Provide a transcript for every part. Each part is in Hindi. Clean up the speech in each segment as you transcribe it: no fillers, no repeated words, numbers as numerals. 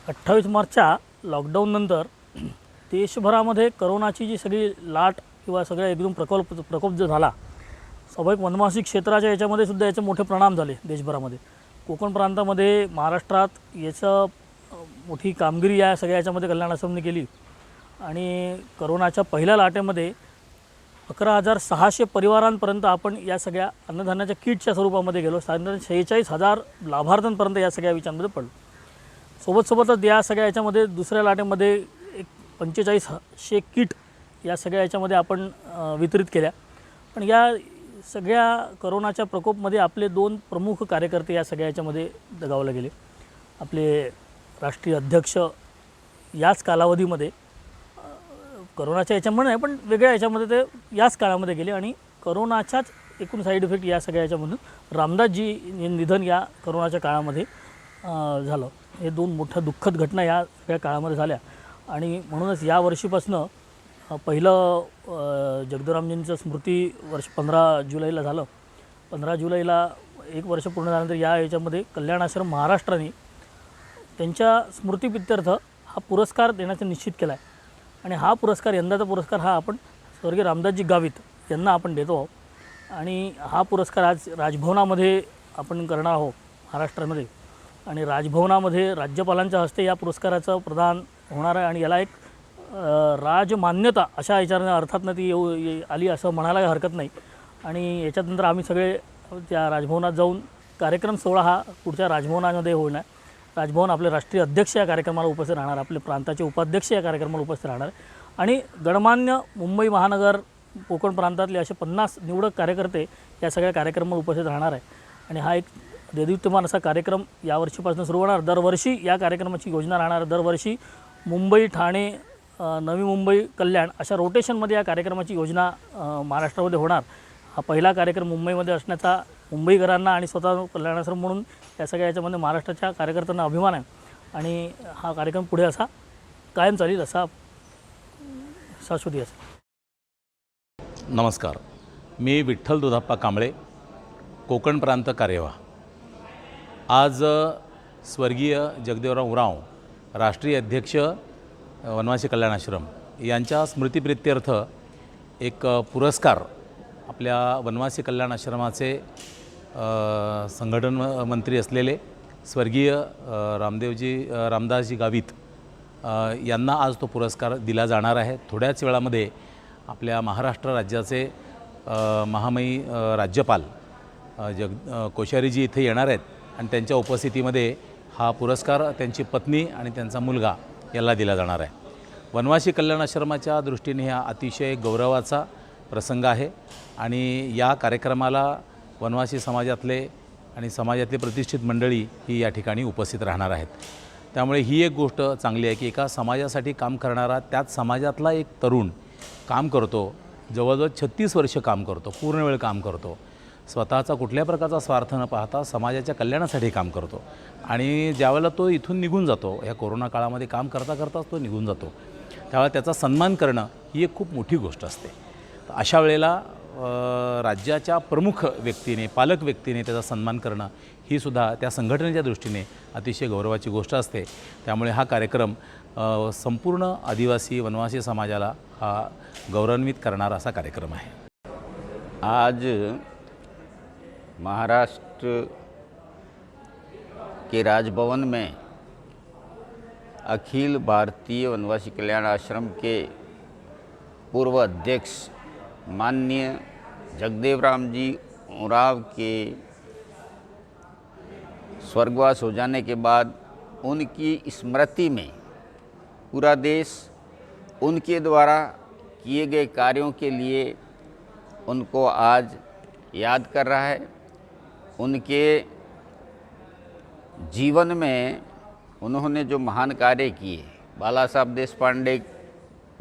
28 मार्चच्या लॉकडाऊननंतर देशभरामध्ये करोनाची जी सगळी लाट किंवा सगळ्या एकदम प्रकोप जो झाला, स्वाभाविक वनवासी क्षेत्राच्या याच्यामध्ये सुद्धा याचे मोठे परिणाम झाले देशभरामध्ये. कोकण प्रांतामध्ये, महाराष्ट्रात याचं मोठी कामगिरी या सगळ्या याच्यामध्ये कल्याण आश्रमने केली आणि करोनाच्या पहिल्या लाटेमध्ये 11,600 परिवारांपर्यंत आपण या सगळ्या अन्नधान्याच्या किटच्या स्वरूपामध्ये गेलो. साधारण 46,000 लाभार्थ्यांपर्यंत या सगळ्या विषयांमध्ये पडलो. सोबतच या सगळ्या याच्यामध्ये दुसऱ्या लाटेमध्ये एक 4500 किट या सगळ्या याच्यामध्ये आपण वितरित केल्या. पण या सगळ्या करोनाच्या प्रकोपमध्ये आपले 2 प्रमुख कार्यकर्ते या सगळ्या याच्यामध्ये दगावले गेले. आपले राष्ट्रीय अध्यक्ष याच कालावधीमध्ये करोनाच्या याच्यामुळे नाही पण वेगळ्या याच्यामध्ये ते याच काळामध्ये गेले आणि करोनाच्याच एकूण साईड इफेक्ट या सगळ्या याच्यामधून रामदासजी निधन या करोनाच्या काळामध्ये झालं. हे 2 मोठ्या दुःखद घटना या सगळ्या काळामध्ये झाल्या आणि म्हणूनच या वर्षीपासून पहिलं जगदेवरामजींचं स्मृती वर्ष 15 जुलैला झालं. 15 जुलैला 1 वर्ष पूर्ण झाल्यानंतर या याच्यामध्ये कल्याण आश्रम महाराष्ट्राने त्यांच्या स्मृतीप्रित्यर्थ हा पुरस्कार देण्याचं निश्चित केला आहे आणि हा पुरस्कार, यंदाचा पुरस्कार हा आपण स्वर्गीय रामदासजी गावित यांना आपण देतो आहोत आणि हा पुरस्कार आज राजभवनामध्ये आपण करणार आहोत महाराष्ट्रामध्ये आणि राजभवनामध्ये राज्यपालांच्या हस्ते या पुरस्काराचं प्रदान होणार आहे आणि याला एक राजमान्यता अशा विचाराने अर्थातनं ती आली असं म्हणायला हरकत नाही. आणि याच्यानंतर आम्ही सगळे त्या राजभवनात जाऊन कार्यक्रम सोहळा हा पुढच्या राजभवनामध्ये होणार. राजभवन आपले राष्ट्रीय अध्यक्ष या कार्यक्रमाला उपस्थित राहणार, आपले प्रांताचे उपाध्यक्ष या कार्यक्रमाला उपस्थित राहणार आणि गणमान्य मुंबई महानगर कोकण प्रांतातले असे 50 निवडक कार्यकर्ते या सगळ्या कार्यक्रमाला उपस्थित राहणार आहे. आणि हा एक देदीप्यमान असा कार्यक्रम यावर्षीपासून सुरू होणार. दरवर्षी या कार्यक्रमाची योजना राहणार. दरवर्षी मुंबई, ठाणे, नवी मुंबई, कल्याण अशा रोटेशनमध्ये या कार्यक्रमाची योजना महाराष्ट्रामध्ये होणार. हा पहिला कार्यक्रम मुंबईमध्ये असण्याचा मुंबईकरांना आणि स्वतः कल्याण आश्रम म्हणून या सगळ्या याच्यामध्ये महाराष्ट्राच्या कार्यकर्त्यांना अभिमान आहे आणि हा कार्यक्रम पुढे असा कायम चालेल, असा शाश्वती असेल. नमस्कार, मी विठ्ठल दुधाप्पा कांबळे, कोकण प्रांत कार्यवाह. आज स्वर्गीय जगदेवराव उरांव, राष्ट्रीय अध्यक्ष वनवासी कल्याण आश्रम यांच्या स्मृतिप्रित्यर्थ एक पुरस्कार आपल्या वनवासी कल्याण आश्रमाचे संघटन मंत्री असलेले स्वर्गीय रामदासजी गावित यांना आज तो पुरस्कार दिला जाणार आहे. थोड्याच वेळामध्ये आपल्या महाराष्ट्र राज्याचे महामहिम राज्यपाल कोश्यारीजी इथे येणार आहेत आणि त्यांच्या उपस्थितीमध्ये हा पुरस्कार त्यांची पत्नी आणि त्यांचा मुलगा याला दिला जाणार आहे. वनवासी कल्याण आश्रमाच्या दृष्टीने हा अतिशय गौरवाचा प्रसंग आहे आणि या कार्यक्रमाला वनवासी समाजातले आणि समाजातली प्रतिष्ठित मंडळी ही या ठिकाणी उपस्थित राहणार आहेत. त्यामुळे ही एक गोष्ट चांगली आहे की एका समाजासाठी काम करणारा, त्याच समाजातला एक तरुण काम करतो, जवळजवळ 36 वर्ष काम करतो, पूर्ण वेळ काम करतो, स्वतःचा कुठल्या प्रकारचा स्वार्थ न पाहता समाजाच्या कल्याणासाठी काम करतो आणि ज्यावेळेला तो इथून निघून जातो, ह्या कोरोना काळामध्ये काम करता करताच तो निघून जातो, त्यावेळेला त्याचा सन्मान करणं ही एक खूप मोठी गोष्ट असते. अशा वेळेला राज्याच्या प्रमुख व्यक्तीने, पालक व्यक्तीने त्याचा सन्मान करणं ही सुद्धा त्या संघटनेच्या दृष्टीने अतिशय गौरवाची गोष्ट असते. त्यामुळे हा कार्यक्रम संपूर्ण आदिवासी वनवासी समाजाला हा गौरवान्वित करणारा असा कार्यक्रम आहे. आज महाराष्ट्र के राजभवन में अखिल भारतीय वनवासी कल्याण आश्रम के पूर्व अध्यक्ष माननीय जगदेवराम जी उरांव के स्वर्गवास हो जाने के बाद उनकी स्मृति में पूरा देश उनके द्वारा किए गए कार्यों के लिए उनको आज याद कर रहा है. उनके जीवन में उन्होंने जो महान कार्य किए, बाला साहब देशपांडे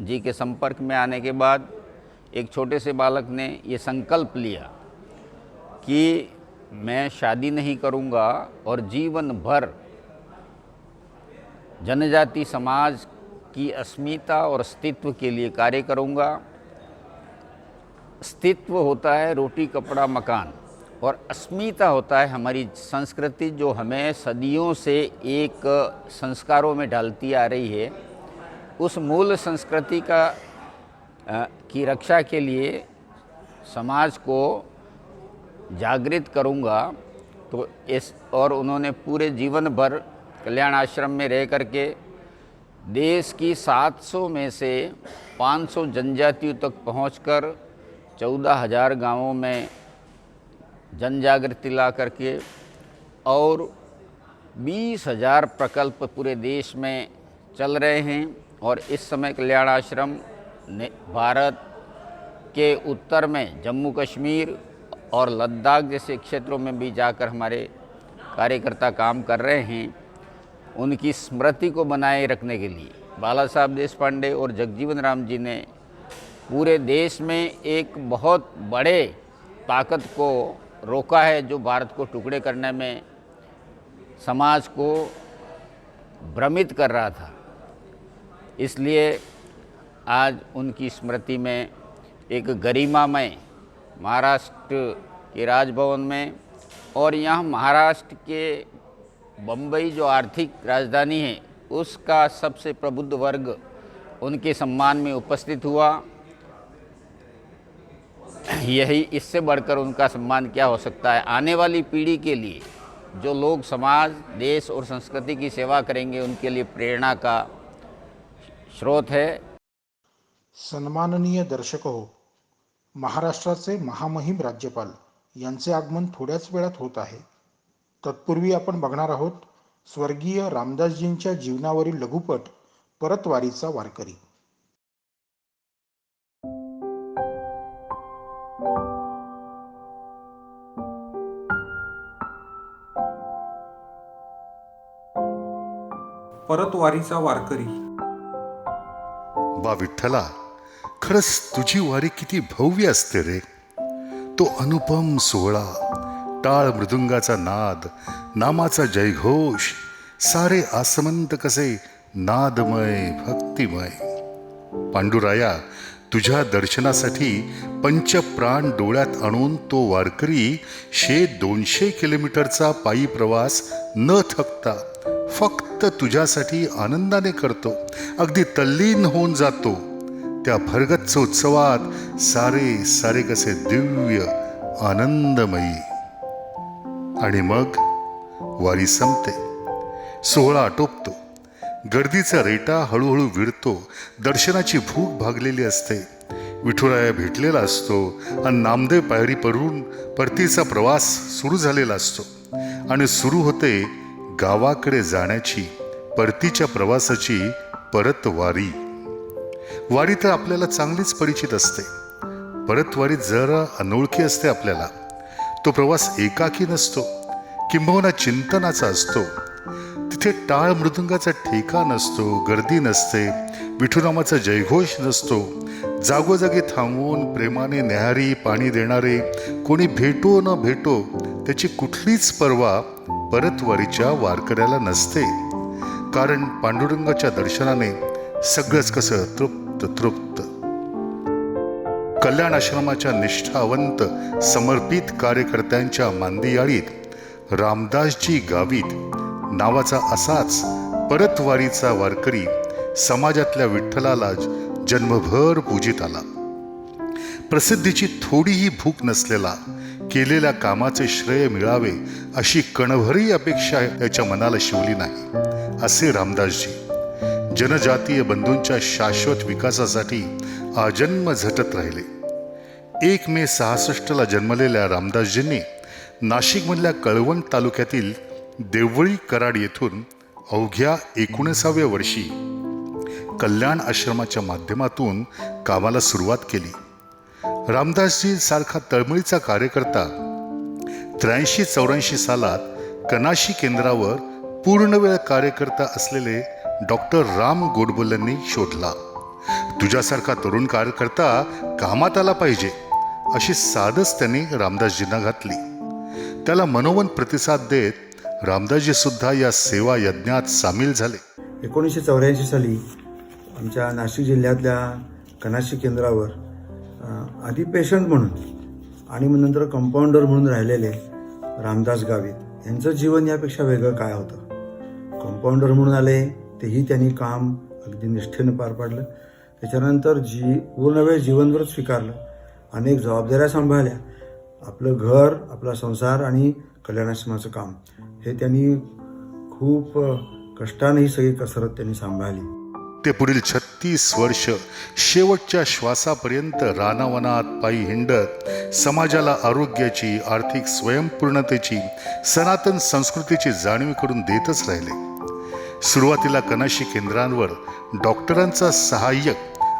जी के संपर्क में आने के बाद एक छोटे से बालक ने ये संकल्प लिया कि मैं शादी नहीं करूँगा और जीवन भर जनजाति समाज की अस्मिता और अस्तित्व के लिए कार्य करूँगा. अस्तित्व होता है रोटी कपड़ा मकान और अस्मिता होता है हमारी संस्कृति, जो हमें सदियों से एक संस्कारों में ढलती आ रही है। उस मूल संस्कृति की रक्षा के लिए समाज को जागृत करूँगा। तो और उन्होंने पूरे जीवन भर कल्याण आश्रम में रह करके देश की 700 में से 500 जनजातियों तक पहुंचकर 14,000 गांवों में जन जागृति ला करके और 20,000 प्रकल्प पूरे देश में चल रहे हैं। और इस समय कल्याण आश्रम ने भारत के उत्तर में जम्मू कश्मीर और लद्दाख जैसे क्षेत्रों में भी जाकर हमारे कार्यकर्ता काम कर रहे हैं। उनकी स्मृति को बनाए रखने के लिए बाला साहब देशपांडे और जगजीवन राम जी ने पूरे देश में एक बहुत बड़े ताकत को रोका है, जो भारत को टुकड़े करने में समाज को भ्रमित कर रहा था। इसलिए आज उनकी स्मृति में एक गरिमामय महाराष्ट्र के राजभवन में और यहाँ महाराष्ट्र के बम्बई जो आर्थिक राजधानी है उसका सबसे प्रबुद्ध वर्ग उनके सम्मान में उपस्थित हुआ। यही, इससे बढ़कर उनका सम्मान क्या हो सकता है। आने वाली पीढ़ी के लिए जो लोग समाज, देश और संस्कृति की सेवा करेंगे उनके लिए प्रेरणा का स्रोत है। सन्माननीय दर्शक हो, महाराष्ट्राचे महामहिम राज्यपाल यांचे आगमन थोड्याच वेळात होत आहे। तत्पूर्वी आपण बघणार आहोत स्वर्गीय रामदासजींच्या जीवनावरील लघुपट परतवारीचा वारकरी। परतवारीचा वारकरी। बा विठ्ठला, खरंच तुझी वारी किती भव्य असते रे। तो अनुपम सोहळा, टाळ मृदुंगाचा नाद, नामाचा जयघोष, सारे आसमंत कसे नादमय भक्तिमय। पांडुराया, तुझ्या दर्शनासाठी पंचप्राण डोळ्यात आणून तो वारकरी 100-200 किलोमीटरचा पायी प्रवास न थकता फक्त तुझ्यासाठी आनंदाने करतो, अगदी तल्लीन होऊन जातो। त्या भरगच्च उत्सवात सारे सारे कसे दिव्य आनंदमयी। आणि मग वारी संपते, सोहळा आटोपतो, गर्दीचा रेटा हळूहळू विरतो, दर्शनाची भूक भागलेली असते, विठुराया भेटलेला असतो आणि नामदेव पायरी पडून परतीचा प्रवास सुरू झालेला असतो आणि सुरू होते गावाकडे जाण्याची, परतीच्या प्रवासाची परतवारी। वारी तर आपल्याला चांगलीच परिचित असते, परतवारी जरा अनोळखी असते आपल्याला। तो प्रवास एकाकी नसतो, किंबहुना चिंतनाचा असतो। तिथे टाळ मृदुंगाचा ठेका नसतो, गर्दी नसते, विठुनामाचा जयघोष नसतो। जागोजागी थांबवून प्रेमाने न्याहारी पाणी देणारे कोणी भेटो न भेटो त्याची कुठलीच पर्वा परतवारीच्या वारकऱ्याला नसते। कारण पांडुरंगाच्या दर्शनाने सगळंच कसं तृप्त तृप्त। कल्याण आश्रमाच्या निष्ठावंत समर्पित कार्यकर्त्यांच्या मांदियाळीत रामदासजी गावित नावाचा असाच परतवारीचा वारकरी समाजातल्या विठ्ठलाला जन्मभर पूजित आला। प्रसिद्धीची थोडीही भूक नसलेला, केलेल्या कामाचे श्रेय मिळावे अशी कणभरही अपेक्षा त्याच्या मनाला शिवली नाही। असे रामदासजी जनजातीय बंधूंच्या शाश्वत विकासासाठी आजन्म झटत राहिले। 1 मे 66 जन्मलेल्या रामदासजींनी नाशिकमधल्या कळवण तालुक्यातील देवळी कराड येथून अवघ्या 19व्या वर्षी कल्याण आश्रमाच्या माध्यमातून कामाला सुरुवात केली। रामदासजी सारखा तळमळीचा कार्यकर्ता 83-84 सालात कनाशी केंद्रावर पूर्णवेळ कार्यकर्ता असलेले डॉक्टर राम गोडबोलेंनी शोधला। तुझ्यासारखा तरुण कार्यकर्ता कामात आला पाहिजे अशी साधच त्यांनी रामदासजींना घातली। त्याला मनोमन प्रतिसाद देत रामदासजी सुद्धा या सेवा यज्ञात सामील झाले। 1984 साली आमच्या नाशिक जिल्ह्यातल्या कनाशी केंद्रावर आधी पेशंट म्हणून आणि मग नंतर कंपाऊंडर म्हणून राहिलेले रामदास गावित यांचं जीवन यापेक्षा वेगळं काय होतं. कंपाऊंडर म्हणून आले तेही त्यांनी काम अगदी निष्ठेनं पार पाडलं. त्याच्यानंतर पूर्ण वेळ जीवनभर स्वीकारलं, अनेक जबाबदाऱ्या सांभाळल्या, आपलं घर, आपला संसार आणि कल्याणाश्रमाचं काम हे त्यांनी खूप कष्टाने ही सगळी कसरत त्यांनी सांभाळली. ते पुढील 36 वर्ष शेवटच्या श्वासापर्यंत रानावनात पायी हिंडत समाजाला आरोग्याची, आर्थिक स्वयंपूर्णतेची, सनातन संस्कृतीची जाणीव करून देतच राहिले. सुरुवातीला कनाशी केंद्रांवर डॉक्टरांचा सहाय्यक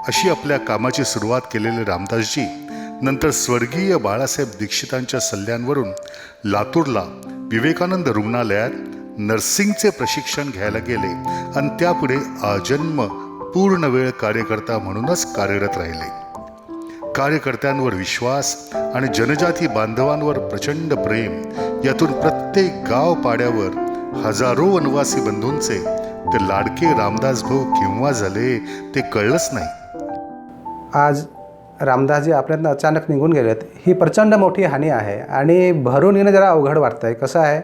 अशी आपल्या कामाची सुरुवात केलेले रामदासजी नंतर स्वर्गीय बाळासाहेब दीक्षितांच्या सल्ल्यांवरून लातूरला विवेकानंद रुग्णालयात नर्सिंगचे प्रशिक्षण घ्यायला गेले आणि त्यापुढे आजन्म पूर्ण वेळ कार्यकर्ता म्हणूनच कार्यरत राहिले. कार्यकर्त्यांवर विश्वास आणि जनजाती बांधवांवर प्रचंड प्रेम यातून प्रत्येक गाव पाड्यावर हजारो वनवासी बंधूंचे ते लाडके रामदास भाऊ केव्हा झाले ते कळलंच नाही. आज रामदासजी आपल्यातनं अचानक निघून गेलेत, ही प्रचंड मोठी हानी आहे आणि भरून येणं जरा अवघड वाटतं आहे. कसं आहे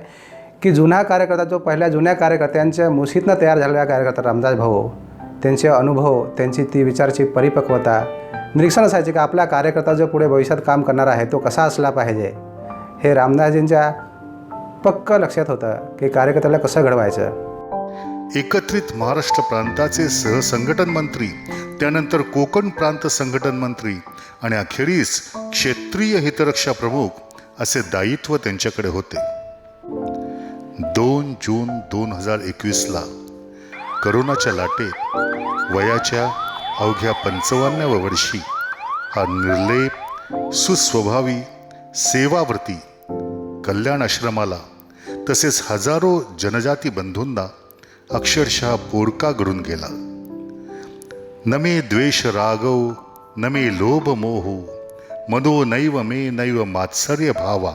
की जुना कार्यकर्ता, जो पहिल्या जुन्या कार्यकर्त्यांच्या मुशीतनं तयार झालेला कार्यकर्ता रामदास भाऊ, त्यांचे अनुभव, त्यांची ती विचारची परिपक्वता, निरीक्षण असायचे की आपला कार्यकर्ता जो पुढे भविष्यात काम करणार आहे तो कसा असला पाहिजे, हे रामदासजींच्या पक्क लक्षात होतं की कार्यकर्त्याला कसं घडवायचं. एकत्रित महाराष्ट्र प्रांताचे सहसंघटन मंत्री, त्यानंतर कोकण प्रांत संघटन मंत्री आणि अखेरीस क्षेत्रीय हितरक्षा प्रमुख असे दायित्व त्यांच्याकडे होते. 2 जून 2021ला करोनाच्या लाटेत वयाच्या अवघ्या 55व्या वर्षी हा निर्लेप, सुस्वभावी, सेवाव्रती कल्याण आश्रमाला तसेच हजारो जनजाती बंधूंना अक्षरशः पोरका घडून गेला. न मे द्वेष रागव, न मे लोभ मोह, मनो नैव मे नैव मात्सर्य भावा.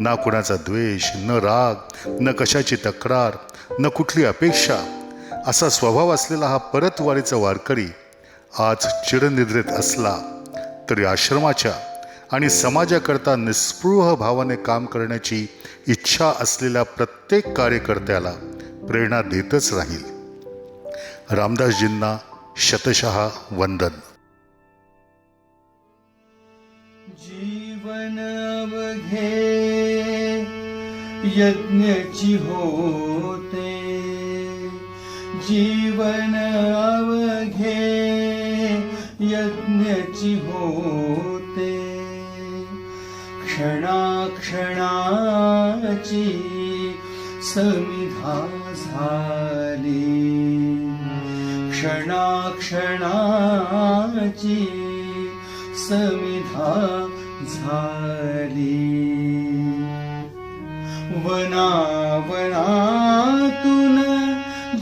ना कुणाचा द्वेष, न राग, न कशाची तक्रार, न कुठली अपेक्षा असा स्वभाव असलेला हा परतवारीचा वारकरी आज चिरनिद्रेत असला तरी आश्रमाच्या आणि समाजाकरता निस्पृह भावाने काम करण्याची इच्छा असलेल्या प्रत्येक कार्यकर्त्याला प्रेरणा देतच राहील. रामदासजींना शतशः वंदन. जीवन अवघे यज्ञची होते, जीवन अवघे यज्ञची होते, क्षणाक्षणाची समिधा झाली, क्षणाक्षणाची समिधा झाली. वनावनातून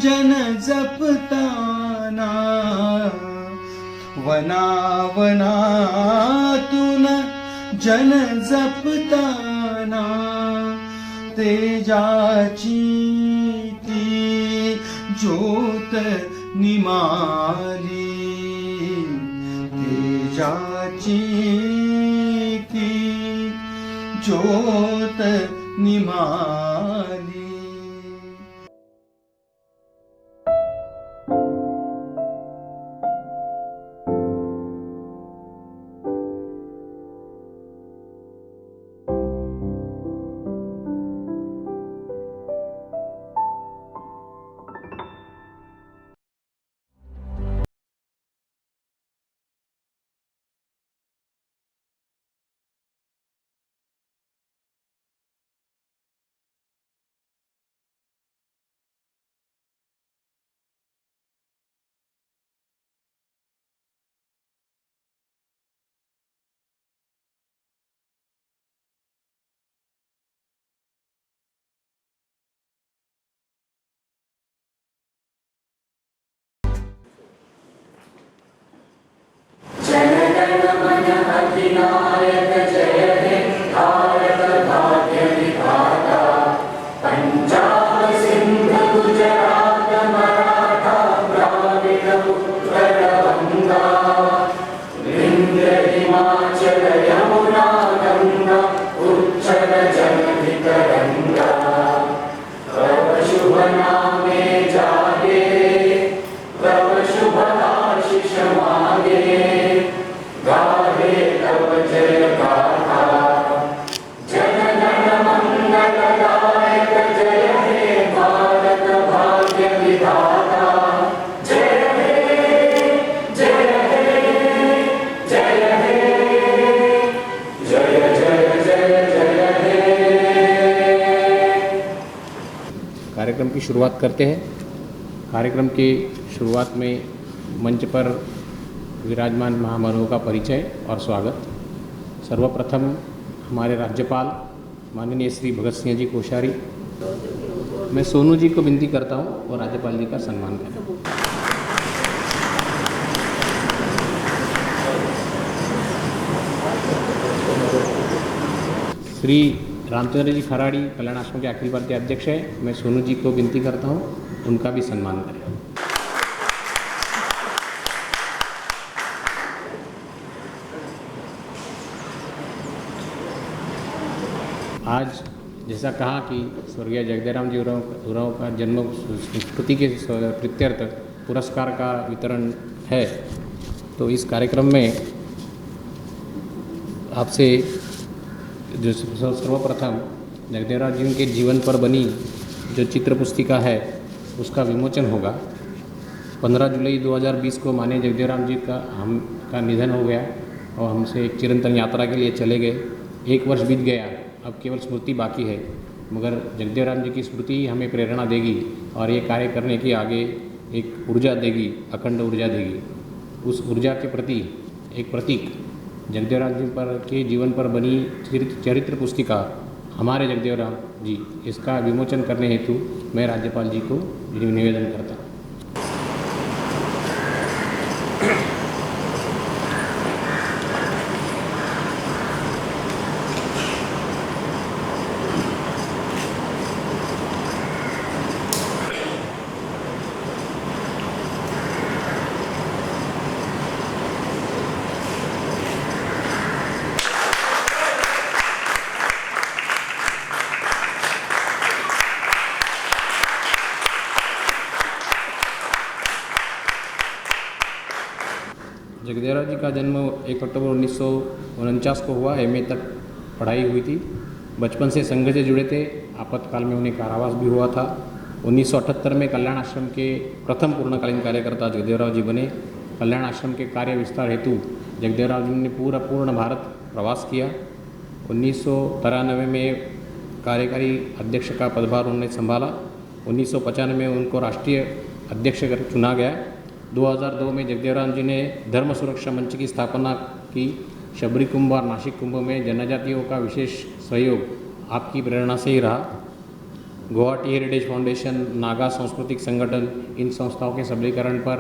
जन जपताना, वनावनातून जन जपताना, तेजाची ती ज्योत निमाली, तेजाची ती ज्योत निमाली. हिमाचल यमुना शुरुआत करते हैं। कार्यक्रम की शुरुआत में मंच पर विराजमान महामानवों का परिचय और स्वागत। सर्वप्रथम हमारे राज्यपाल माननीय श्री भगत सिंह जी कोश्यारी, मैं सोनू जी को विनती करता हूँ और राज्यपाल जी का सम्मान करें। श्री रामचंद्र जी खराड़ी कल्याण आश्रम के अखिल भारतीय अध्यक्ष है, मैं सोनू जी को विनती करता हूँ उनका भी सम्मान करें। आज जैसा कहा कि स्वर्गीय जगदेव जी उरांव का जन्म स्मृति के प्रीत्यर्थ पुरस्कार का वितरण है, तो इस कार्यक्रम में आपसे जो सर्वप्रथम जगदेव जी के जीवन पर बनी जो चित्र पुस्तिका है उसका विमोचन होगा। 15 जुलाई 2020 को माननीय जगदेव जी का निधन हो गया और हमसे एक चिरंतन यात्रा के लिए चले गए। 1 वर्ष बीत गया, अब केवल स्मृति बाकी है, मगर जगदेव जी की स्मृति हमें प्रेरणा देगी और ये कार्य करने की आगे एक ऊर्जा देगी, अखंड ऊर्जा देगी। उस ऊर्जा के प्रति एक प्रतीक जगदेव जी के जीवन पर बनी चरित्र पुस्तिका हमारे जगदेव जी, इसका विमोचन करने हेतु मैं राज्यपाल जी को निवेदन करता हूँ। जगदेव जी का जन्म 1 अक्टूबर 1949 को हुआ। MA तक पढ़ाई हुई थी। बचपन से संघ से जुड़े थे। आपातकाल में उन्हें कारावास भी हुआ था। 1978 में कल्याण आश्रम के प्रथम पूर्णकालीन कार्यकर्ता जगदेव जी बने। कल्याण आश्रम के कार्य विस्तार हेतु जगदेव जी ने पूर्ण भारत प्रवास किया। 1993 में कार्यकारी अध्यक्ष का पदभार उन्होंने संभाला। 1995 में उनको राष्ट्रीय अध्यक्ष चुना गया। 2002 में जगदेव जी ने धर्म सुरक्षा मंच की स्थापना की। शबरी कुंभ और नासिक कुंभ में जनजातियों का विशेष सहयोग आपकी प्रेरणा से ही रहा। गुवाहाटी हेरिटेज फाउंडेशन, नागा सांस्कृतिक संगठन, इन संस्थाओं के सबलीकरण पर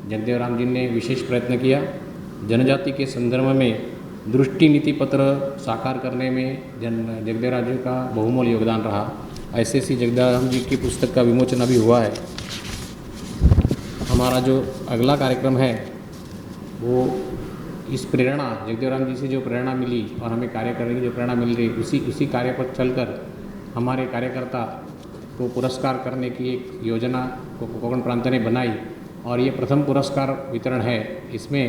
जगदेव जी ने विशेष प्रयत्न किया। जनजाति के संदर्भ में दृष्टि नीति पत्र साकार करने में जगदेव जी का बहुमूल्य योगदान रहा। ऐसे सी जगदेव जी की पुस्तक का विमोचन अभी हुआ है। हमारा जो अगला कार्यक्रम है वो इस प्रेरणा जगदेव जी से जो प्रेरणा मिली और हमें कार्य करने की जो प्रेरणा मिल रही, उसी कार्य पर चलकर हमारे कार्यकर्ता को पुरस्कार करने की एक योजना को कोकण प्रांत ने बनाई और ये प्रथम पुरस्कार वितरण है। इसमें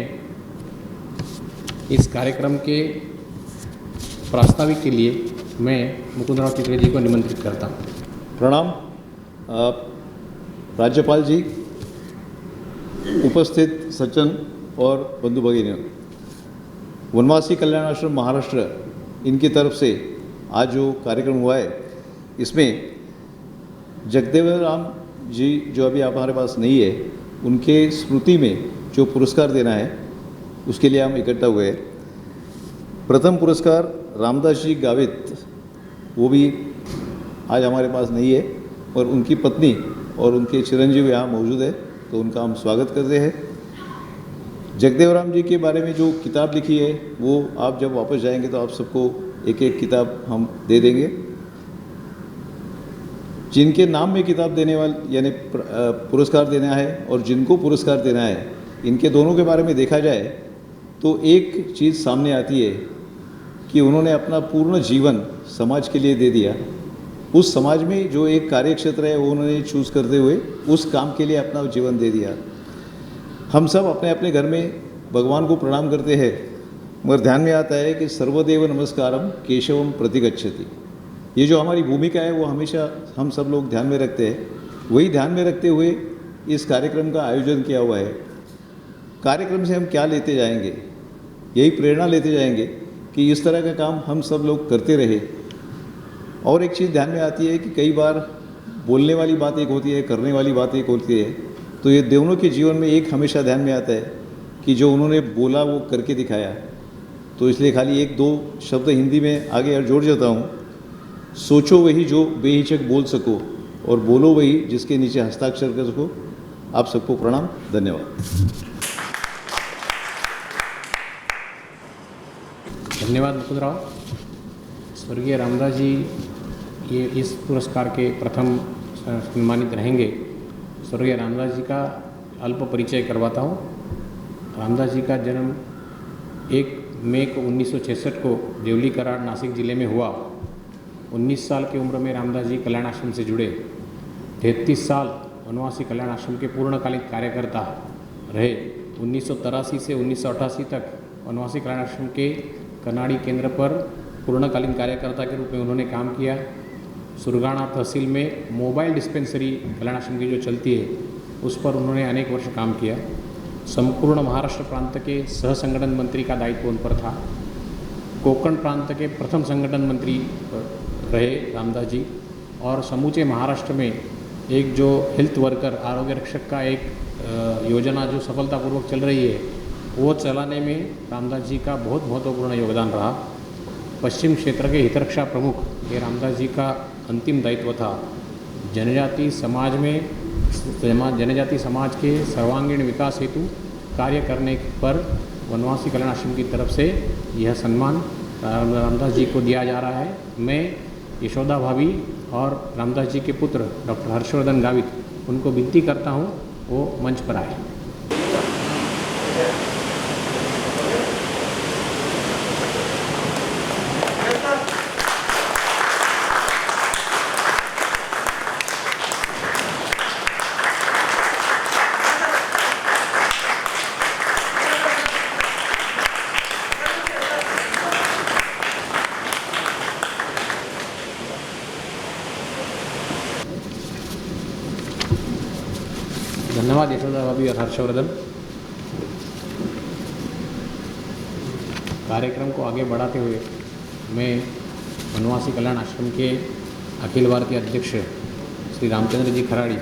इस कार्यक्रम के प्रास्ताविक के लिए मैं मुकुंदराव चित्रे जी को निमंत्रित करता हूँ। प्रणाम। राज्यपाल जी, उपस्थित सज्जन और बंधु भगिनियों, वनवासी कल्याण आश्रम महाराष्ट्र इनकी तरफ से आज जो कार्यक्रम हुआ है इसमें जगदेव राम जी जो अभी हमारे पास नहीं है, उनके स्मृति में जो पुरस्कार देना है उसके लिए हम इकट्ठा हुए हैं। प्रथम पुरस्कार रामदास जी गावित, वो भी आज हमारे पास नहीं है और उनकी पत्नी और उनके चिरंजीव यहाँ मौजूद है, तो उनका हम स्वागत करते हैं। जगदेव राम जी के बारे में जो किताब लिखी है वो आप जब वापस जाएंगे तो आप सबको एक एक किताब हम दे देंगे। जिनके नाम में किताब देने वाले यानी पुरस्कार देना है और जिनको पुरस्कार देना है, इनके दोनों के बारे में देखा जाए तो एक चीज़ सामने आती है कि उन्होंने अपना पूर्ण जीवन समाज के लिए दे दिया। उस समाज में जो एक कार्य क्षेत्र है वो उन्होंने चूज़ करते हुए उस काम के लिए अपना जीवन दे दिया। हम सब अपने अपने घर में भगवान को प्रणाम करते हैं, मगर ध्यान में आता है कि सर्वदेव नमस्कारम केशवम प्रतिगच्छति। ये जो हमारी भूमिका है वो हमेशा हम सब लोग ध्यान में रखते हैं। वही ध्यान में रखते हुए इस कार्यक्रम का आयोजन किया हुआ है। कार्यक्रम से हम क्या लेते जाएंगे? यही प्रेरणा लेते जाएंगे कि इस तरह का काम हम सब लोग करते रहे। और एक चीज़ ध्यान में आती है कि कई बार बोलने वाली बात एक होती है, करने वाली बात एक होती है। तो ये दोनों के जीवन में एक हमेशा ध्यान में आता है कि जो उन्होंने बोला वो करके दिखाया। तो इसलिए खाली एक दो शब्द हिंदी में आगे और जोड़ देता हूँ। सोचो वही जो बेहिचक बोल सको, और बोलो वही जिसके नीचे हस्ताक्षर कर सको। आप सबको प्रणाम, धन्यवाद। धन्यवाद मुकुंदराव। स्वर्गीय रामदास जी ये इस पुरस्कार के प्रथम सम्मानित रहेंगे। स्वर्गीय रामदास जी का अल्प परिचय करवाता हूँ। रामदास जी का जन्म 1 मई को 1966 को देवली कराड़ नासिक ज़िले में हुआ। 19 साल की उम्र में रामदास जी कल्याण आश्रम से जुड़े। 33 साल वनवासी कल्याण आश्रम के पूर्णकालिक कार्यकर्ता रहे। 1983 से 1988 तक वनवासी कल्याण आश्रम के कनाड़ी केंद्र पर पूर्णकालीन कार्यकर्ता के रूप में उन्होंने काम किया। सुरगाणा तहसील में मोबाइल डिस्पेंसरी कल्याण आश्रम की जो चलती है उस पर उन्होंने अनेक वर्ष काम किया। संपूर्ण महाराष्ट्र प्रांत के सह संगठन मंत्री का दायित्व उन पर था। कोकण प्रांत के प्रथम संगठन मंत्री रहे रामदास जी। और समूचे महाराष्ट्र में एक जो हेल्थ वर्कर आरोग्य रक्षक का एक योजना जो सफलतापूर्वक चल रही है वो चलाने में रामदास जी का बहुत महत्वपूर्ण योगदान रहा। पश्चिम क्षेत्र के हितरक्षा प्रमुख ये रामदास जी का अंतिम दायित्व था। जनजाति समाज के सर्वांगीण विकास हेतु कार्य करने पर वनवासी कल्याण आश्रम की तरफ से यह सम्मान रामदास जी को दिया जा रहा है। मैं यशोदा भाभी और रामदास जी के पुत्र डॉक्टर हर्षवर्धन गावित उनको विनती करता हूँ वो मंच पर आए। धन्यवाद यशोदा भाभी और हर्षवर्धन। कार्यक्रम को आगे बढ़ाते हुए मैं वनवासी कल्याण आश्रम के अखिल भारतीय अध्यक्ष श्री रामचंद्र जी खराड़ी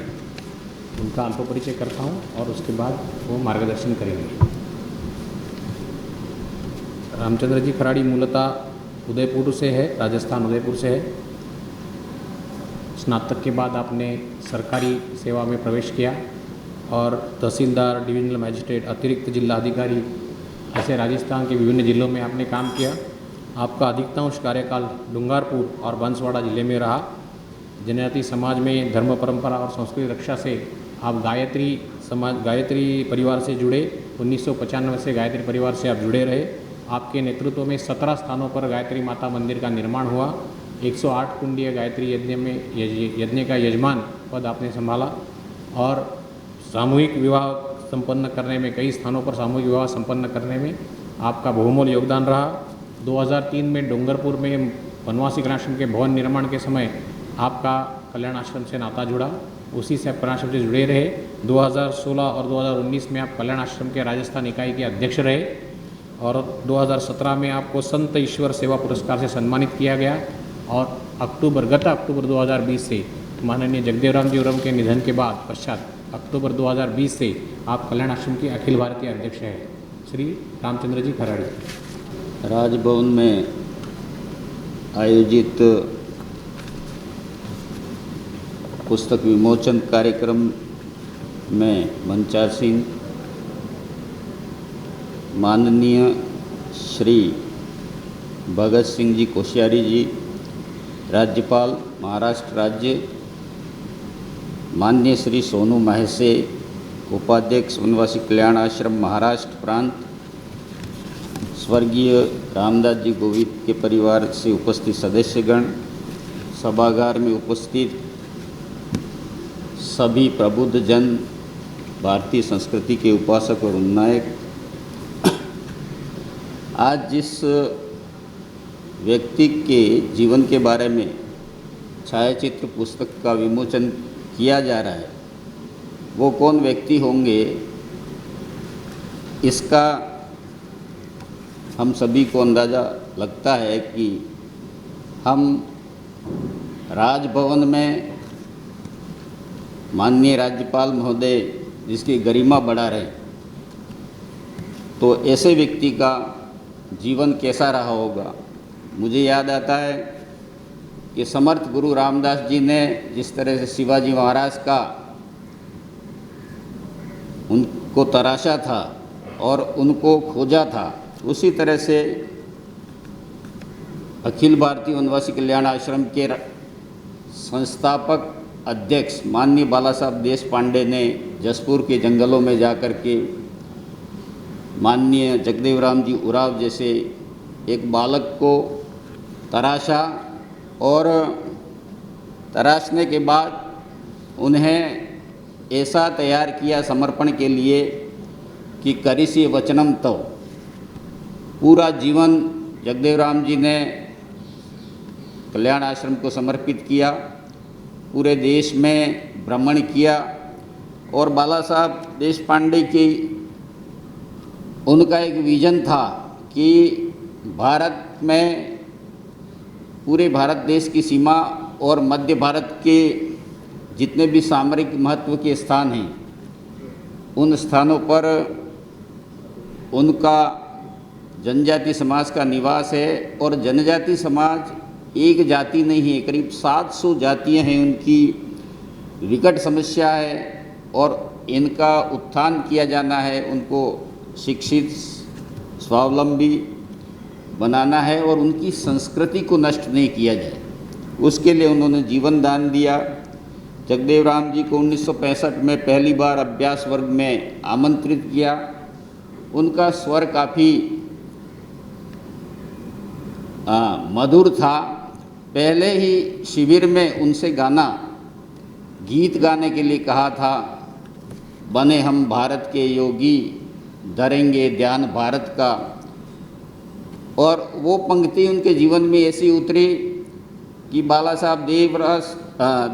उनका अल्प परिचय करता हूं और उसके बाद वो मार्गदर्शन करेंगे। रामचंद्र जी खराड़ी मूलतः उदयपुर से है, राजस्थान उदयपुर से है। स्नातक के बाद आपने सरकारी सेवा में प्रवेश किया और तहसीलदार, डिविजनल मजिस्ट्रेट, अतिरिक्त जिला अधिकारी ऐसे राजस्थान के विभिन्न जिलों में आपने काम किया। आपका अधिकांश कार्यकाल डूंगरपुर और बांसवाड़ा जिले में रहा। जनजाति समाज में धर्म परंपरा और संस्कृति रक्षा से आप गायत्री परिवार से जुड़े। 1995 से गायत्री परिवार से आप जुड़े रहे। आपके नेतृत्व में 17 स्थानों पर गायत्री माता मंदिर का निर्माण हुआ। 108 कुंडीय गायत्री यज्ञ का यजमान पद आपने संभाला और सामूहिक विवाह संपन्न करने में, कई स्थानों पर सामूहिक विवाह संपन्न करने में आपका बहुमूल्य योगदान रहा। 2003 में डूंगरपुर में वनवासी कल्याण आश्रम के भवन निर्माण के समय आपका कल्याण आश्रम से नाता जुड़ा, उसी से आप कल्याण आश्रम से जुड़े रहे। 2016 और 2019 में आप कल्याण आश्रम के राजस्थान इकाई के अध्यक्ष रहे और 2017 में आपको संत ईश्वर सेवा पुरस्कार से सम्मानित किया गया। और गत अक्टूबर 2020 से माननीय जगदेव राम जी उरम के निधन के बाद पश्चात अक्टूबर 2020 से आप कल्याण आश्रम के अखिल भारतीय अध्यक्ष हैं। श्री रामचंद्र जी खराड़ी। राजभवन में आयोजित पुस्तक विमोचन कार्यक्रम में मंचासीन माननीय श्री भगत सिंह जी कोश्यारी जी, राज्यपाल महाराष्ट्र राज्य, माननीय श्री सोनू महसे, उपाध्यक्ष वनवासी कल्याण आश्रम महाराष्ट्र प्रांत, स्वर्गीय रामदास जी गोवित के परिवार से उपस्थित सदस्यगण, सभागार में उपस्थित सभी प्रबुद्ध जन, भारतीय संस्कृति के उपासक और उन्नायक, आज जिस व्यक्ति के जीवन के बारे में छायाचित्र पुस्तक का विमोचन किया जा रहा है वो कौन व्यक्ति होंगे, इसका हम सभी को अंदाज़ा लगता है कि हम राजभवन में माननीय राज्यपाल महोदय जिसकी गरिमा बढ़ा रहे, तो ऐसे व्यक्ति का जीवन कैसा रहा होगा। मुझे याद आता है कि समर्थ गुरु रामदास जी ने जिस तरह से शिवाजी महाराज का उनको तराशा था और उनको खोजा था, उसी तरह से अखिल भारतीय वनवासी कल्याण आश्रम के संस्थापक अध्यक्ष माननीय बाला साहब देशपांडे ने जसपुर के जंगलों में जाकर के माननीय जगदेव राम जी उराव जैसे एक बालक को तराशा और तराशने के बाद उन्हें ऐसा तैयार किया समर्पण के लिए कि करिष्ये वचनम तव। पूरा जीवन जगदेव राम जी ने कल्याण आश्रम को समर्पित किया, पूरे देश में भ्रमण किया और बाला साहब देशपांडे की उनका एक विज़न था कि भारत में पूरे भारत देश की सीमा और मध्य भारत के जितने भी सामरिक महत्व के स्थान हैं उन स्थानों पर उनका जनजाति समाज का निवास है। और जनजाति समाज एक जाति नहीं है, करीब 700 जातियां हैं, उनकी विकट समस्या है और इनका उत्थान किया जाना है, उनको शिक्षित स्वावलंबी बनाना है और उनकी संस्कृति को नष्ट नहीं किया जाए। उसके लिए उन्होंने जीवन दान दिया। जगदेव राम जी को 1965 में पहली बार अभ्यास वर्ग में आमंत्रित किया। उनका स्वर काफ़ी मधुर था। पहले ही शिविर में उनसे गीत गाने के लिए कहा था, बने हम भारत के योगी, धरेंगे ध्यान भारत का। और वो पंक्ति उनके जीवन में ऐसी उतरी कि बाला साहब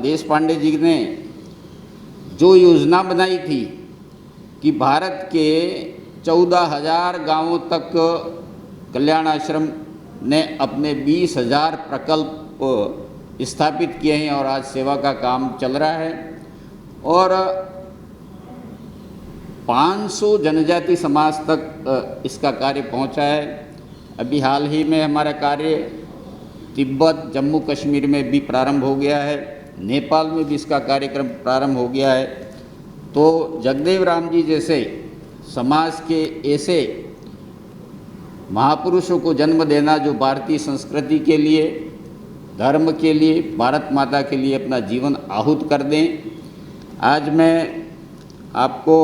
देशपांडे जी ने जो योजना बनाई थी कि भारत के 14,000 गांवों तक कल्याण आश्रम ने अपने 20,000 प्रकल्प स्थापित किए हैं और आज सेवा का काम चल रहा है। और 500 जनजाति समाज तक इसका कार्य पहुंचा है। अभी हाल ही में हमारा कार्य तिब्बत जम्मू कश्मीर में भी प्रारंभ हो गया है, नेपाल में भी इसका कार्यक्रम प्रारंभ हो गया है। तो जगदेव राम जी जैसे समाज के ऐसे महापुरुषों को जन्म देना जो भारतीय संस्कृति के लिए, धर्म के लिए, भारत माता के लिए अपना जीवन आहूत कर दें। आज मैं आपको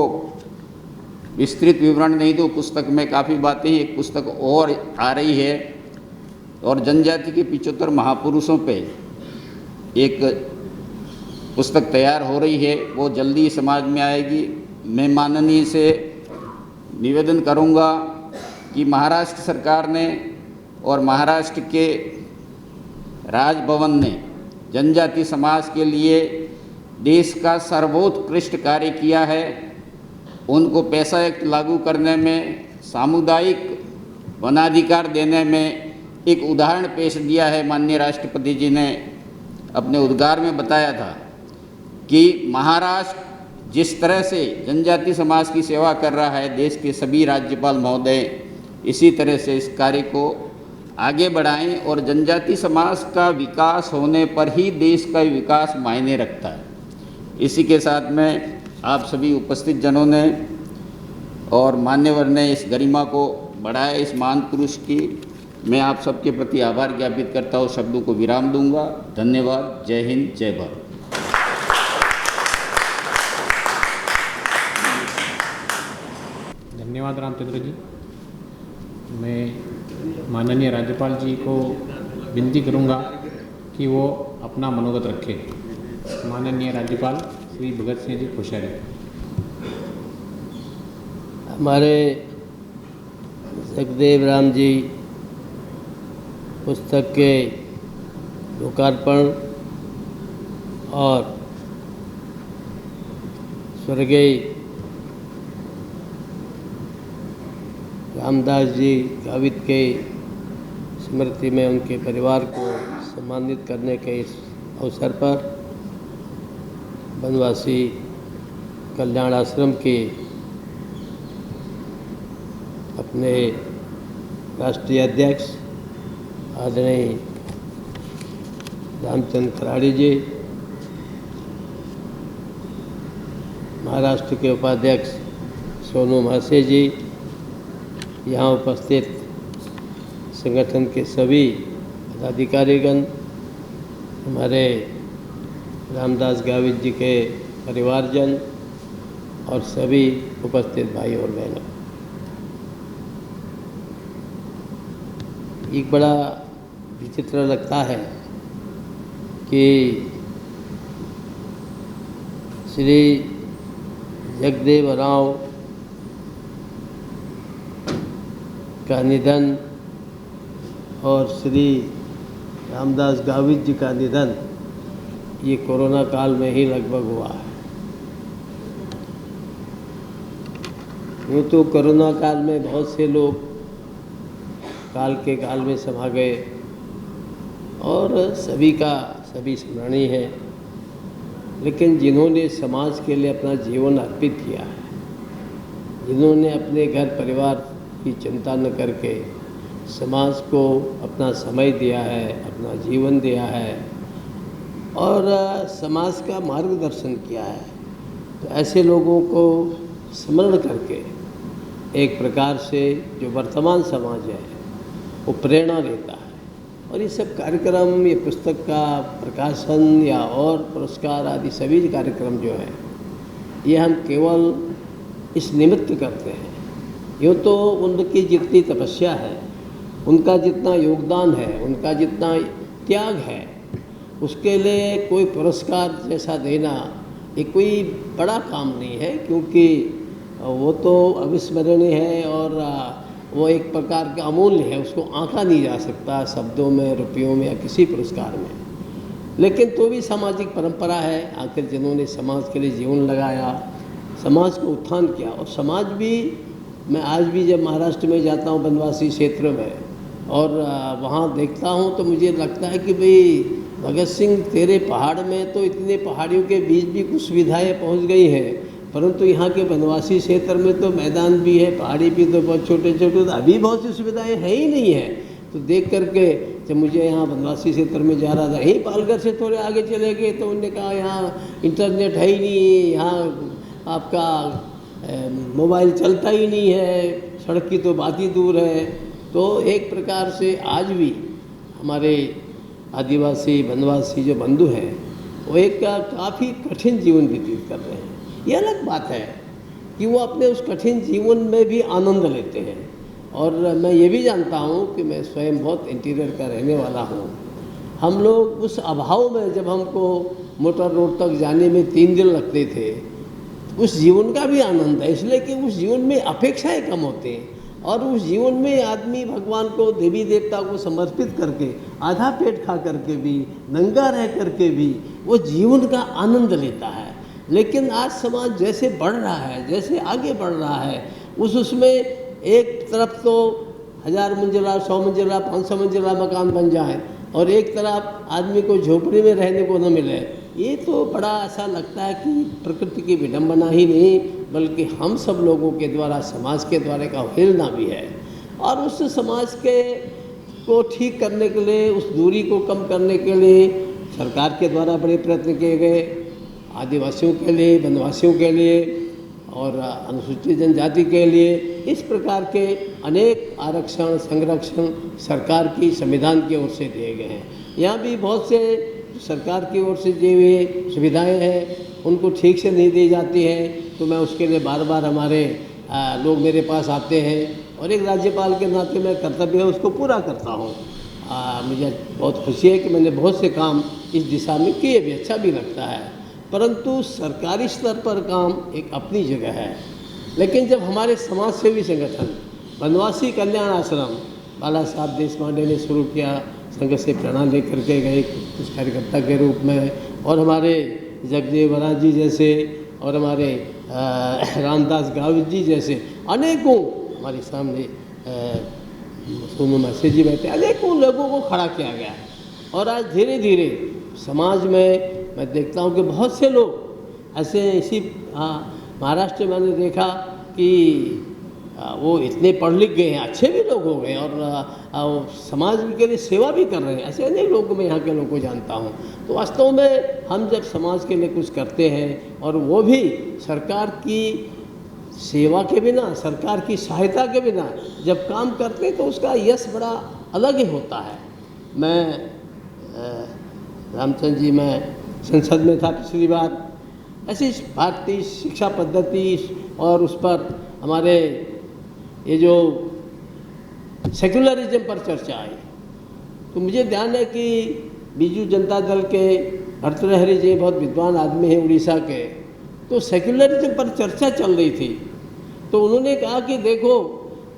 विस्तृत विवरण नहीं दूँ, पुस्तक में काफ़ी बातें हैं, एक पुस्तक और आ रही है और जनजाति के 75 महापुरुषों पे एक पुस्तक तैयार हो रही है, वो जल्दी समाज में आएगी। मैं माननीय से निवेदन करूंगा कि महाराष्ट्र सरकार ने और महाराष्ट्र के राजभवन ने जनजाति समाज के लिए देश का सर्वोत्कृष्ट कार्य किया है। उनको पैसा एक्ट लागू करने में, सामुदायिक वनाधिकार देने में एक उदाहरण पेश दिया है। माननीय राष्ट्रपति जी ने अपने उद्गार में बताया था कि महाराष्ट्र जिस तरह से जनजाति समाज की सेवा कर रहा है, देश के सभी राज्यपाल महोदय इसी तरह से इस कार्य को आगे बढ़ाएं और जनजाति समाज का विकास होने पर ही देश का विकास मायने रखता है। इसी के साथ में आप सभी उपस्थित जनों ने और मान्यवर ने इस गरिमा को बढ़ाया, इस महान पुरुष की मैं आप सबके प्रति आभार ज्ञापित करता हूँ। शब्दों को विराम दूंगा। धन्यवाद। जय हिंद, जय भारत। धन्यवाद रामचंद्र जी। मैं माननीय राज्यपाल जी को विनती करूंगा कि वो अपना मनोगत रखें। माननीय राज्यपाल श्री भगत सिंह जी कोश्यारी। हमारे जगदेव राम जी पुस्तक के लोकार्पण और स्वर्गीय रामदास जी गावित के स्मृति में उनके परिवार को सम्मानित करने के इस अवसर पर बनवासी कल्याण आश्रम के अपने राष्ट्रीय अध्यक्ष आदरणीय रामचंद्र खराड़ी जी, महाराष्ट्र के उपाध्यक्ष सोनू मासे जी, यहाँ उपस्थित संगठन के सभी पदाधिकारीगण, हमारे रामदास गावित जी के परिवारजन और सभी उपस्थित भाई और बहनों, एक बड़ा विचित्र लगता है कि श्री जगदेव राव का निधन और श्री रामदास गावित जी का निधन ये कोरोना काल में ही लगभग हुआ है। यूँ तो कोरोना काल में बहुत से लोग काल के काल में समा गए और सभी का सभी स्मरणीय है, लेकिन जिन्होंने समाज के लिए अपना जीवन अर्पित किया है, जिन्होंने अपने घर परिवार की चिंता न करके समाज को अपना समय दिया है, अपना जीवन दिया है और समाज का मार्गदर्शन किया है, तो ऐसे लोगों को स्मरण करके एक प्रकार से जो वर्तमान समाज है वो प्रेरणा देता है। और ये सब कार्यक्रम, ये पुस्तक का प्रकाशन या और पुरस्कार आदि सभी कार्यक्रम जो हैं, ये हम केवल इस निमित्त करते हैं। यूँ तो उनकी जितनी तपस्या है, उनका जितना योगदान है, उनका जितना त्याग है, उसके लिए कोई पुरस्कार जैसा देना ये कोई बड़ा काम नहीं है, क्योंकि वो तो अविस्मरणीय है और वो एक प्रकार का अमूल्य है, उसको आंका नहीं जा सकता शब्दों में, रुपयों में या किसी पुरस्कार में। लेकिन तो भी सामाजिक परंपरा है, आखिर जिन्होंने समाज के लिए जीवन लगाया, समाज को उत्थान किया। और समाज भी, मैं आज भी जब महाराष्ट्र में जाता हूँ बनवासी क्षेत्र में और वहाँ देखता हूँ तो मुझे लगता है कि भाई भगत सिंह, तेरे पहाड़ में तो इतने पहाड़ियों के बीच भी कुछ सुविधाएँ पहुँच गई हैं, परंतु यहाँ के बनवासी क्षेत्र में तो मैदान भी है, पहाड़ी भी तो बहुत छोटे छोटे, तो अभी बहुत सी सुविधाएं है ही नहीं है। तो देख करके जब मुझे यहाँ बनवासी क्षेत्र में जा रहा था, यहीं पालघर से थोड़े आगे चले गए तो उन्होंने कहा यहाँ इंटरनेट है ही नहीं, यहाँ आपका मोबाइल चलता ही नहीं है, सड़क की तो बात ही दूर है। तो एक प्रकार से आज भी हमारे आदिवासी बनवासी जो बंधु हैं वो एक काफ़ी कठिन जीवन व्यतीत कर रहे हैं। ये अलग बात है कि वो अपने उस कठिन जीवन में भी आनंद लेते हैं। और मैं ये भी जानता हूँ कि मैं स्वयं बहुत इंटीरियर का रहने वाला हूँ। हम लोग उस अभाव में, जब हमको मोटर रोड तक जाने में 3 दिन लगते थे, उस जीवन का भी आनंद है, इसलिए कि उस जीवन में अपेक्षाएं कम होते हैं और उस जीवन में आदमी भगवान को, देवी देवता को समर्पित करके, आधा पेट खा करके भी, नंगा रह करके भी वो जीवन का आनंद लेता है। लेकिन आज समाज जैसे बढ़ रहा है, जैसे आगे बढ़ रहा है, उसमें एक तरफ तो 1000 मंजिला, 100 मंजिला, 500 मंजिला मकान बन जाए और एक तरफ आदमी को झोपड़ी में रहने को न मिले, ये तो बड़ा ऐसा लगता है कि प्रकृति की विडंबना ही नहीं, बल्कि हम सब लोगों के द्वारा, समाज के द्वारा का अवहेलना भी है। और उस समाज के को ठीक करने के लिए, उस दूरी को कम करने के लिए सरकार के द्वारा बड़े प्रयत्न किए गए, आदिवासियों के लिए, बनवासियों के लिए और अनुसूचित जनजाति के लिए इस प्रकार के अनेक आरक्षण, संरक्षण सरकार की, संविधान की ओर से दिए गए हैं। यहाँ भी बहुत से सरकार की ओर से दी हुई सुविधाएं हैं, उनको ठीक से नहीं दी जाती हैं, तो मैं उसके लिए बार बार हमारे लोग मेरे पास आते हैं और एक राज्यपाल के नाते मैं कर्तव्य है उसको पूरा करता हूँ। मुझे बहुत खुशी है कि मैंने बहुत से काम इस दिशा में किए भी, अच्छा भी लगता है। परंतु सरकारी स्तर पर काम एक अपनी जगह है, लेकिन जब हमारे समाज सेवी संगठन बनवासी कल्याण आश्रम बाला साहब देशपांडे ने शुरू किया, संघ से प्रेरणा लेकर के गए कुछ कार्यकर्ता के रूप में, और हमारे जगदेव राज जी जैसे और हमारे रामदास गावित जी जैसे अनेकों, हमारे सामने सोनू मासे जी बैठे, अनेकों लोगों को खड़ा किया गया। और आज धीरे धीरे समाज में मैं देखता हूँ कि बहुत से लोग ऐसे इसी महाराष्ट्र में मैंने देखा कि वो इतने पढ़ लिख गए हैं, अच्छे भी लोग हो गए और समाज के लिए सेवा भी कर रहे हैं। ऐसे अनेक लोगों को मैं यहाँ के लोगों को जानता हूँ। तो वास्तव में हम जब समाज के लिए कुछ करते हैं और वो भी सरकार की सेवा के बिना, सरकार की सहायता के बिना जब काम करते हैं तो उसका यश बड़ा अलग ही होता है। मैं रामचंद्र जी, मैं संसद में था पिछली बार, ऐसी भारतीय शिक्षा पद्धति और उस पर हमारे ये जो सेक्युलरिज्म पर चर्चा आई, तो मुझे ध्यान है कि बीजू जनता दल के भर्तृहरि जी बहुत विद्वान आदमी हैं उड़ीसा के, तो सेक्युलरिज्म पर चर्चा चल रही थी। तो उन्होंने कहा कि देखो,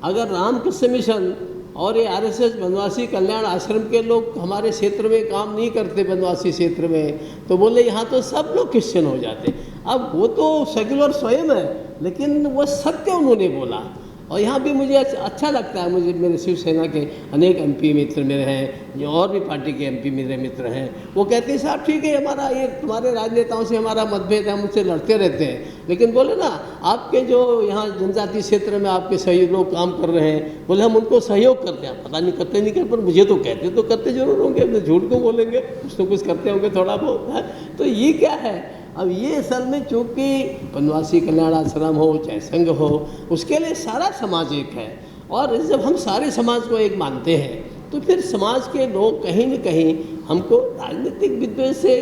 अगर रामकृष्ण मिशन और ये आरएसएस बनवासी कल्याण आश्रम के लोग हमारे क्षेत्र में काम नहीं करते, बनवासी क्षेत्र में, तो बोले यहाँ तो सब लोग क्रिश्चियन हो जाते। अब वो तो सेक्युलर स्वयं है, लेकिन वो सत्य उन्होंने बोला। और यहाँ भी मुझे अच्छा लगता है, मुझे मेरे शिवसेना के अनेक एमपी मित्र मेरे हैं, जो और भी पार्टी के एमपी मेरे मित्र हैं, वो कहते हैं साहब ठीक है, हमारा ये तुम्हारे राजनेताओं से हमारा मतभेद है, हम उनसे लड़ते रहते हैं, लेकिन बोले ना आपके जो यहाँ जनजातीय क्षेत्र में आपके सहयोग लोग काम कर रहे हैं, बोले हम उनको सहयोग करते हैं। पता नहीं करते नहीं करते, पर मुझे तो कहते तो करते जरूर होंगे, अपने झूठ को बोलेंगे, कुछ तो कुछ करते होंगे थोड़ा बहुत है। तो ये क्या है, अब ये असल में चूँकि बनवासी कल्याण आश्रम हो चाहे संघ हो, उसके लिए सारा समाज एक है। और जब हम सारे समाज को एक मानते हैं तो फिर समाज के लोग कहीं न कहीं हमको राजनीतिक विद्वेष से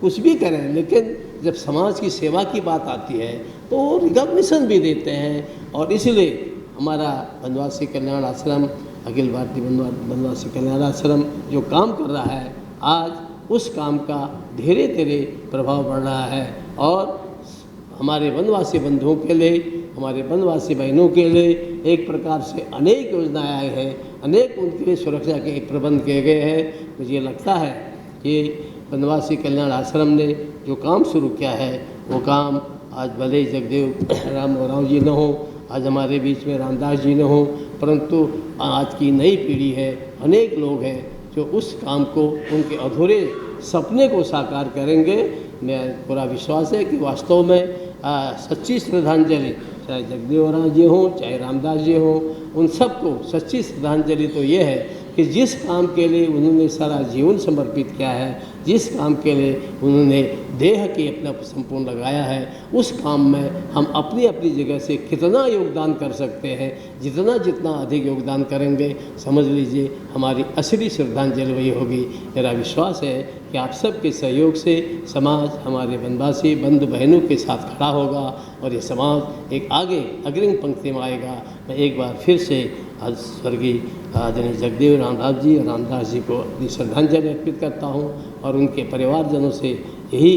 कुछ भी करें, लेकिन जब समाज की सेवा की बात आती है तो वो रिकॉग्निशन भी देते हैं। और इसलिए हमारा बनवासी कल्याण आश्रम, अखिल भारतीय बनवासी कल्याण आश्रम जो काम कर रहा है, आज उस काम का धीरे धीरे प्रभाव बढ़ रहा है। और हमारे वनवासी बंधुओं के लिए, हमारे वनवासी बहनों के लिए एक प्रकार से अनेक योजनाएं आई हैं, अनेक उनके लिए सुरक्षा के प्रबंध किए गए हैं। मुझे लगता है कि वनवासी कल्याण आश्रम ने जो काम शुरू किया है वो काम आज भले ही जगदेव राम जी न हो, आज हमारे बीच में रामदास जी न हो, परंतु आज की नई पीढ़ी है, अनेक लोग हैं जो उस काम को, उनके अधूरे सपने को साकार करेंगे। मैं पूरा विश्वास है कि वास्तव में सच्ची श्रद्धांजलि, चाहे जगदेव राम जी हों चाहे रामदास जी हों, उन सबको सच्ची श्रद्धांजलि तो ये है कि जिस काम के लिए उन्होंने सारा जीवन समर्पित किया है, जिस काम के लिए उन्होंने देह की अपना संपूर्ण लगाया है, उस काम में हम अपनी अपनी जगह से कितना योगदान कर सकते हैं, जितना जितना अधिक योगदान करेंगे, समझ लीजिए हमारी असली श्रद्धांजलि वही होगी। मेरा विश्वास है कि आप सबके सहयोग से समाज हमारे वनवासी बंधु बहनों के साथ खड़ा होगा और ये समाज एक आगे अग्रिम पंक्ति में आएगा। मैं एक बार फिर से आज स्वर्गीय आदरणीय जगदेव रामदास जी और रामदास जी को अपनी श्रद्धांजलि अर्पित करता हूँ और उनके परिवारजनों से यही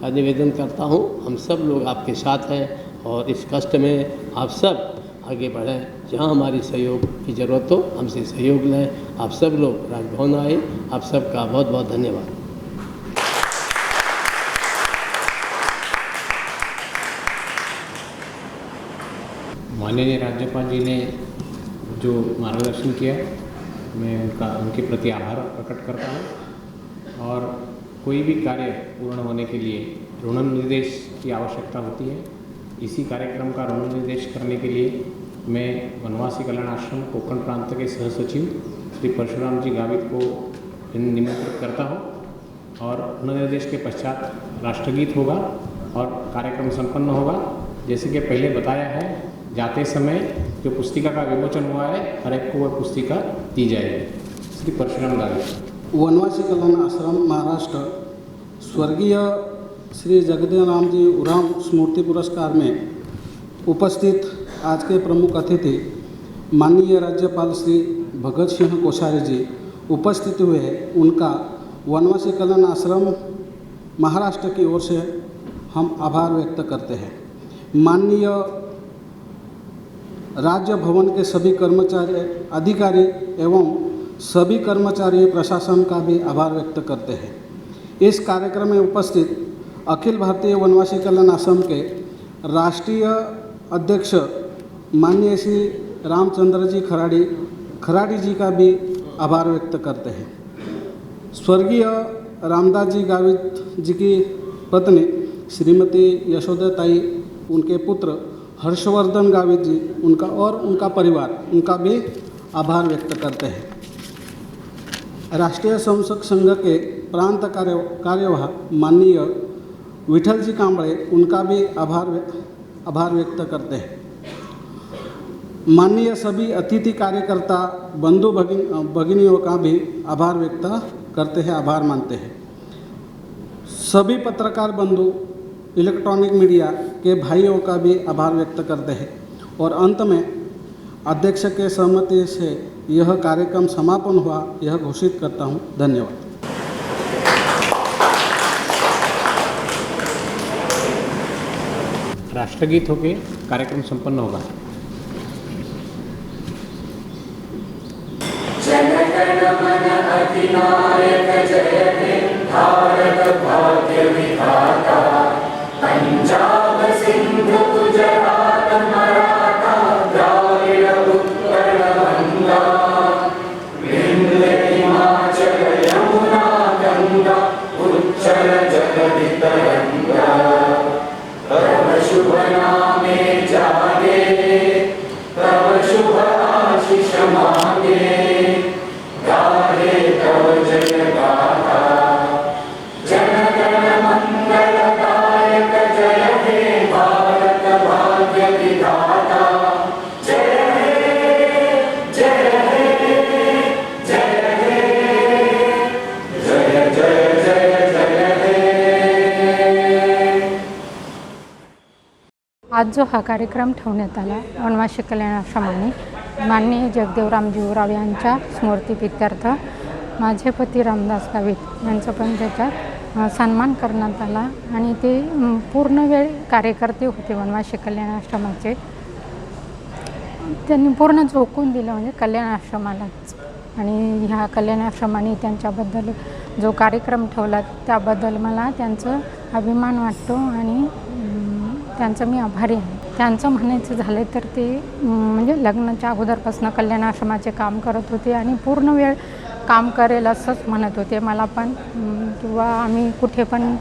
निवेदन करता हूँ, हम सब लोग आपके साथ हैं और इस कष्ट में आप सब आगे बढ़ें। जहाँ हमारी सहयोग की ज़रूरत हो हमसे सहयोग लें। आप सब लोग राजभवन आए, आप सबका बहुत बहुत धन्यवाद। माननीय राज्यपाल जी ने जो मार्गदर्शन किया, मैं उनके प्रति आभार प्रकट करता हूँ। और कोई भी कार्य पूर्ण होने के लिए ऋणनिर्देश की आवश्यकता होती है। इसी कार्यक्रम का ऋणनिर्देश करने के लिए मैं वनवासी कल्याण आश्रम कोकण प्रांत के सहसचिव श्री परशुराम जी गावित को निमंत्रित करता हूँ और ऋणनिर्देश के पश्चात राष्ट्रगीत होगा और कार्यक्रम संपन्न होगा। जैसे कि पहले बताया है, जाते समय जो पुस्तिका का विमोचन हुआ है, हर एक को वह पुस्तिका दी जाएगी। श्री परशुराम गावित। वनवासी कल्याण आश्रम महाराष्ट्र स्वर्गीय श्री जगदेव राम जी उरांव स्मृति पुरस्कार में उपस्थित आज के प्रमुख अतिथि माननीय राज्यपाल श्री भगत सिंह कोश्यारी जी उपस्थित हुए हैं। उनका वनवासी कल्याण आश्रम महाराष्ट्र की ओर से हम आभार व्यक्त करते हैं। माननीय राज्य भवन के सभी कर्मचारी, अधिकारी एवं सभी कर्मचारी प्रशासन का भी आभार व्यक्त करते हैं। इस कार्यक्रम में उपस्थित अखिल भारतीय वनवासी कल्याण आश्रम के राष्ट्रीय अध्यक्ष माननीय श्री रामचंद्र जी खराड़ी जी का भी आभार व्यक्त करते हैं। स्वर्गीय रामदास जी गावित जी की पत्नी श्रीमती यशोदाताई, उनके पुत्र हर्षवर्धन गावित जी, उनका और उनका परिवार, उनका भी आभार व्यक्त करते हैं। राष्ट्रीय स्वयंसेवक संघ के प्रांत कार्यवाह माननीय विठल जी कांबळे, उनका भी आभार व्यक्त करते हैं। माननीय सभी अतिथि कार्यकर्ता बंधु भगिनियों का भी आभार व्यक्त करते हैं, आभार मानते हैं। सभी पत्रकार बंधु, इलेक्ट्रॉनिक मीडिया के भाइयों का भी आभार व्यक्त करते हैं। और अंत में अध्यक्ष के सहमति से यह कार्यक्रम समापन हुआ, यह घोषित करता हूँ। धन्यवाद। राष्ट्रगीत होके कार्यक्रम संपन्न होगा। आज जो हा कार्यक्रम ठेवण्यात आला वनवासी कल्याण आश्रमाने माननीय जगदेवरामजी उराव यांच्या स्मृतिप्रीत्यर्थ माझे पती रामदास गावित यांचा पण त्याच्यात सन्मान करण्यात आला आणि ते पूर्ण वेळ कार्यकर्ते होते वनवासी कल्याण आश्रमाचे। त्यांनी पूर्ण झोकून दिलं म्हणजे कल्याण आश्रमालाच आणि ह्या कल्याण आश्रमाने त्यांच्याबद्दल जो कार्यक्रम ठेवला त्याबद्दल मला त्यांचं अभिमान वाटतो आणि त्यांचं मी आभारी आहे। त्यांचं म्हणायचं झालं तर ते म्हणजे लग्नाच्या अगोदरपासून कल्याण आश्रमाचे काम करत होते आणि पूर्ण वेळ काम करेल असंच म्हणत होते मला पण, किंवा आम्ही कुठे पण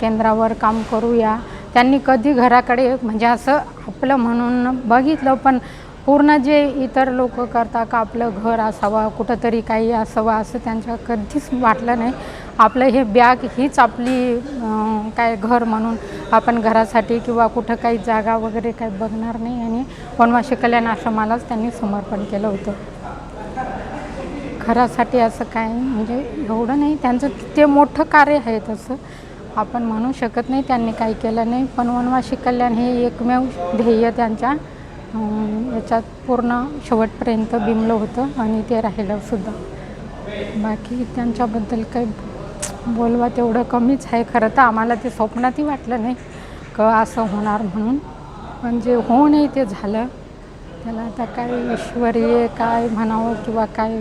केंद्रावर काम करूया। त्यांनी कधी घराकडे म्हणजे असं आपलं म्हणून बघितलं, पण पूर्ण जे इतर लोक करता का आपलं घर असावं, कुठंतरी काही असावं असं त्यांच्या कधीच वाटलं नाही। आपलं हे बॅग हीच आपली काय घर म्हणून आपण घरासाठी किंवा कुठं काही जागा वगैरे काही बघणार नाही आणि वनवासी कल्याण आश्रमालाच त्यांनी समर्पण केलं होतं। घरासाठी असं काय म्हणजे एवढं नाही, त्यांचं ते मोठं कार्य आहे तसं आपण म्हणू शकत नाही त्यांनी काही केलं नाही, पण वनवासी कल्याण हे एकमेव ध्येय त्यांच्या याच्यात पूर्ण शेवटपर्यंत बिंबलं होतं आणि ते राहिलं सुद्धा। बाकी त्यांच्याबद्दल काही बोलवा तेवढं कमीच आहे। खरं तर आम्हाला ते स्वप्नातही वाटलं नाही का असं होणार म्हणून, पण जे होऊ नये ते झालं। त्याला आता काय ईश्वरीय काय म्हणावं किंवा काय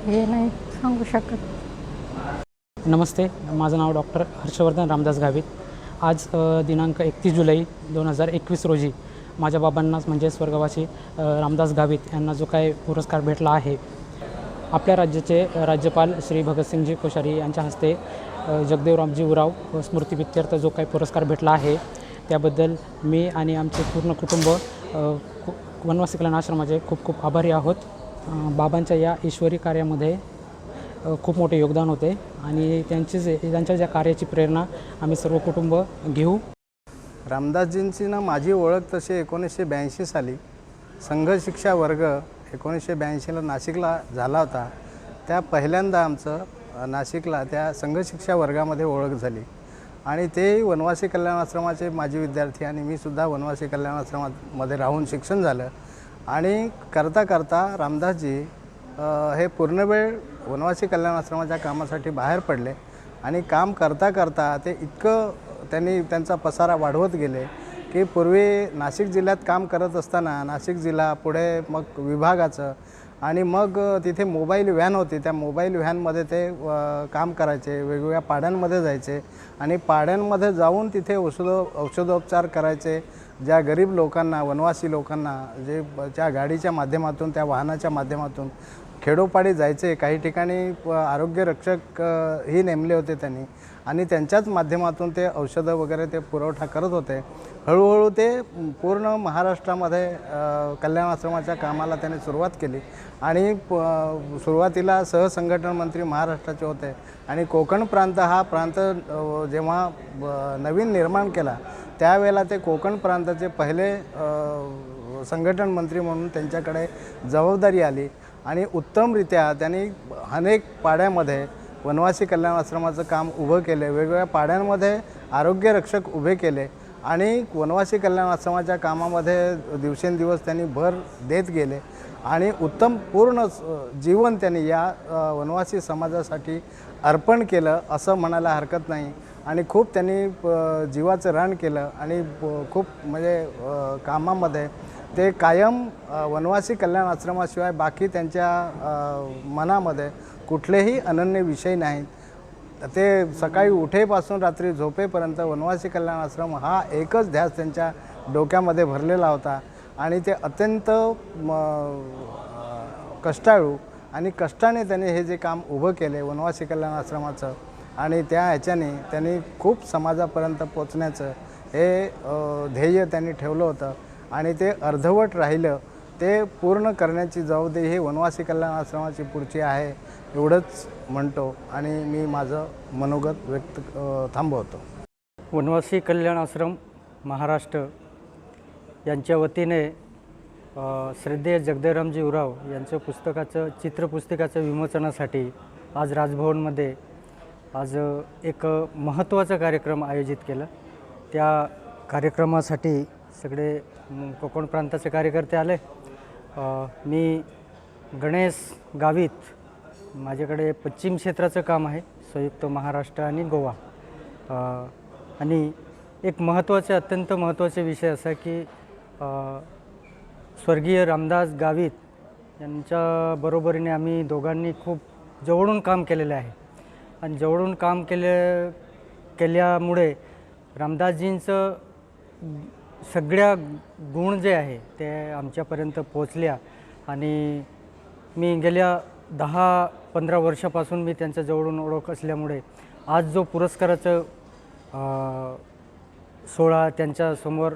हे नाही सांगू शकत। नमस्ते, माझं नाव डॉक्टर हर्षवर्धन रामदास गावित। आज दिनांक 31 जुलै 2021 रोजी माझ्या बाबांनाच म्हणजे स्वर्गवासी रामदास गावित यांना जो काय पुरस्कार भेटला आहे, आपल्या राज्याचे राज्यपाल श्री भगतसिंगजी कोश्यारी यांच्या हस्ते जगदेवरामजी उराव स्मृतिप्रीत्यर्थ जो काही पुरस्कार भेटला आहे त्याबद्दल मी आणि आमचे पूर्ण कुटुंब वनवासी कल्याण आश्रमाचे खूप खूप आभारी आहोत। बाबांच्या या ईश्वरी कार्यामध्ये खूप मोठे योगदान होते आणि त्यांच्या ज्या कार्याची प्रेरणा आम्ही सर्व कुटुंब घेऊ। रामदासजींची ना माझी ओळख तशी 1982 साली संघ शिक्षा वर्ग 1982ला नाशिकला झाला होता। त्या पहिल्यांदा आमचं नाशिकला त्या संघ शिक्षा वर्गामध्ये ओळख झाली आणि ते वनवासी कल्याण आश्रमाचे माजी विद्यार्थी आणि मी सुद्धा वनवासी कल्याण आश्रमामध्ये राहून शिक्षण झालं आणि करता करता रामदासजी हे पूर्णवेळ वनवासी कल्याण आश्रमाच्या कामासाठी बाहेर पडले आणि काम करता करता ते इतकं त्यांनी त्यांचा पसारा वाढवत गेले की पूर्वी नाशिक जिल्ह्यात काम करत असताना नाशिक जिल्हा पुढे मग विभागाचं आणि मग तिथे मोबाईल व्हॅन होती, त्या मोबाईल व्हॅनमध्ये ते काम करायचे, वेगवेगळ्या पाड्यांमध्ये जायचे आणि पाड्यांमध्ये जाऊन तिथे औषधोपचार करायचे। ज्या गरीब लोकांना, वनवासी लोकांना जे त्या गाडीच्या माध्यमातून, त्या वाहनाच्या माध्यमातून खेडोपाडी जायचे, काही ठिकाणी आरोग्य रक्षक ही नेमले होते त्यांनी आणि त्यांच्याच माध्यमातून ते औषधं वगैरे ते पुरवठा करत होते. हळूहळू ते पूर्ण महाराष्ट्रामध्ये कल्याण आश्रमाच्या कामाला त्यांनी सुरुवात केली आणि सुरुवातीला सहसंघटन मंत्री महाराष्ट्राचे होते आणि कोकण प्रांत हा प्रांत जेव्हा नवीन निर्माण केला त्यावेळेला ते कोकण प्रांताचे पहिले संघटन मंत्री म्हणून त्यांच्याकडे जबाबदारी आली आणि उत्तमरित्या त्यांनी अनेक पाड्यामध्ये वनवासी कल्याण आश्रमाचं काम उभं केले, वेगवेगळ्या पाड्यांमध्ये आरोग्य रक्षक उभे केले आणि वनवासी कल्याण आश्रमाच्या कामामध्ये दिवसेंदिवस त्यांनी भर देत गेले आणि उत्तम पूर्ण जीवन त्यांनी या वनवासी समाजासाठी अर्पण केलं असं म्हणायला हरकत नाही आणि खूप त्यांनी जीवाचं रान केलं आणि खूप म्हणजे कामामध्ये ते कायम वनवासी कल्याण आश्रमाशिवाय बाकी त्यांच्या मनामध्ये कुठलेही अनन्य विषय नाहीत. ते सकाळी उठेपासून रात्री झोपेपर्यंत वनवासी कल्याण आश्रम हा एकच ध्यास त्यांच्या डोक्यामध्ये भरलेला होता आणि ते अत्यंत कष्टाळू आणि कष्टाने त्यांनी हे जे काम उभं केले वनवासी कल्याण आश्रमाचं आणि त्या ह्याच्याने त्यांनी खूप समाजापर्यंत पोचण्याचं हे ध्येय त्यांनी ठेवलं होतं आणि ते अर्धवट राहिलं. ते पूर्ण करण्याची जबाबदारी ही वनवासी कल्याण आश्रमाची पुढची आहे एवढंच म्हणतो आणि मी माझं मनोगत व्यक्त थांबवतो. वनवासी कल्याण आश्रम महाराष्ट्र यांच्या वतीने श्रद्धेय जगदेवरामजी उराव यांचं चित्रपुस्तिकाचं विमोचनासाठी आज राजभवनमध्ये आज एक महत्त्वाचा कार्यक्रम आयोजित केला. त्या कार्यक्रमासाठी सगळे कोकण प्रांताचे कार्यकर्ते आले. मी गणेश गावित, माझ्याकडे पश्चिम क्षेत्राचं काम आहे, संयुक्त महाराष्ट्र आणि गोवा. आणि एक अत्यंत महत्त्वाचे विषय असा की स्वर्गीय रामदास गावित यांच्या बरोबरीने आम्ही दोघांनी खूप जवळून काम केलेलं आहे आणि जवळून काम केल्यामुळे रामदासजींचं सगळ्या गुण जे आहे ते आमच्यापर्यंत पोचल्या आणि मी गेल्या 10-15 वर्षापासून मी त्यांच्या जवळून ओळख असल्यामुळे आज जो पुरस्काराचं सोहळा त्यांच्यासमोर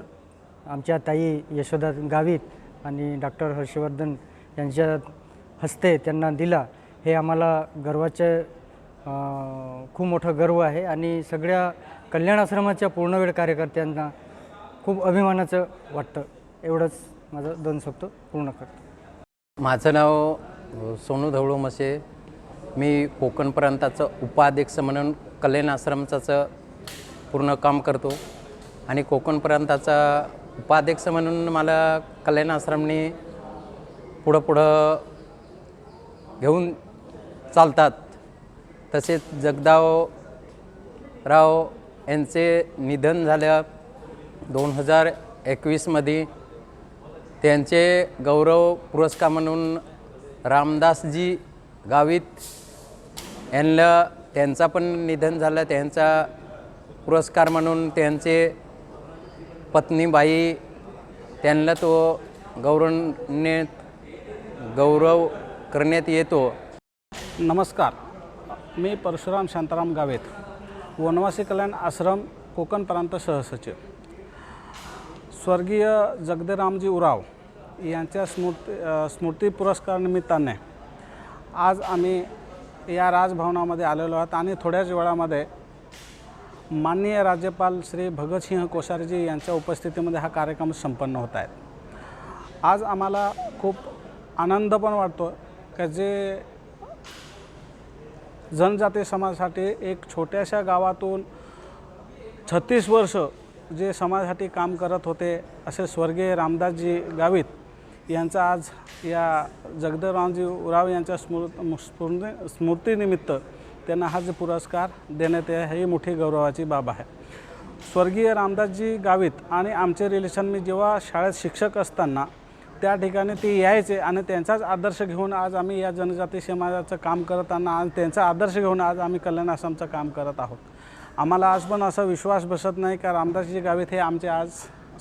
आमच्या ताई यशोदा गावित आणि डॉक्टर हर्षवर्धन यांच्या हस्ते त्यांना दिला, हे आम्हाला खूप मोठं गर्व आहे आणि सगळ्या कल्याण आश्रमाच्या पूर्णवेळ कार्यकर्त्यांना खूप अभिमानाचं वाटतं. एवढंच माझं 2 शब्द पूर्ण करतो. माझं नाव सोनू धवळू मसे. मी कोकण प्रांताचं उपाध्यक्ष म्हणून कल्याण आश्रमचं पूर्ण काम करतो आणि कोकण प्रांताचा उपाध्यक्ष म्हणून मला कल्याण आश्रमने पुढं घेऊन चालतात. तसेच जगदावराव यांचे निधन झालं 2021मध्ये. त्यांचे गौरव पुरस्कार म्हणून रामदासजी गावित यांना त्यांचा पण निधन झालं, त्यांचा पुरस्कार म्हणून त्यांचे पत्नीबाई त्यांना तो गौरव करण्यात येतो. नमस्कार, मी परशुराम शांताराम गावित, वनवासी कल्याण आश्रम कोकण प्रांत सहसचिव. स्वर्गीय जगदेवरामजी उराव यांच्या स्मृती पुरस्कार निमित्ताने आज आम्ही या राजभवनामध्ये आलेलो आहोत आणि थोड्याच वेळामध्ये माननीय राज्यपाल श्री भगतसिंह कोश्यारीजी यांच्या उपस्थितीमध्ये हा कार्यक्रम संपन्न होत आहे. आज आम्हाला खूप आनंद पण वाटतो की जे जनजाती समाजासाठी एक छोट्याशा गावातून 36 वर्ष जे समाजासाठी काम करत होते असे स्वर्गीय रामदासजी गावित यांचा आज या जगदेवरामजी उराव यांच्या स्मृतीनिमित्त त्यांना हा जो पुरस्कार देण्यात आहे ही मोठी गौरवाची बाब आहे. स्वर्गीय रामदासजी गावित आणि आमचे रिलेशन मी जेव्हा शाळेत शिक्षक असताना त्या ठिकाणी ते यायचे आणि त्यांचाच आदर्श घेऊन आज आम्ही या जनजाती समाजाचं काम करताना आज त्यांचा आदर्श घेऊन आज आम्ही कल्याण आश्रमचं काम करत आहोत. आम्हाला आज पण असा विश्वास बसत नाही का रामदासजी गावित हे आमचे आज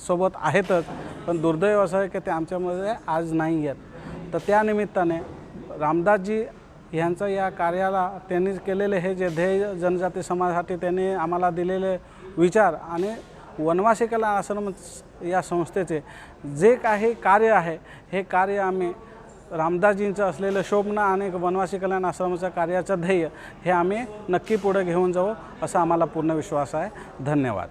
सोबत आहेतच, पण दुर्दैव असं आहे की ते आमच्यामध्ये आज नाही आहेत. तर त्या निमित्ताने रामदासजी ह्यांचं या कार्याला त्यांनी केलेले हे जे ध्येय जनजाती समाजासाठी त्यांनी आम्हाला दिलेले विचार आणि वनवासी कल्याण आश्रम या संस्थेचे जे काही कार्य आहे हे कार्य आम्ही रामदासजींचं असलेलं शोभनं आणि वनवासी कल्याण आश्रमाचं कार्याचं ध्येय हे आम्ही नक्की पुढे घेऊन जाऊ असा आम्हाला पूर्ण विश्वास आहे. धन्यवाद.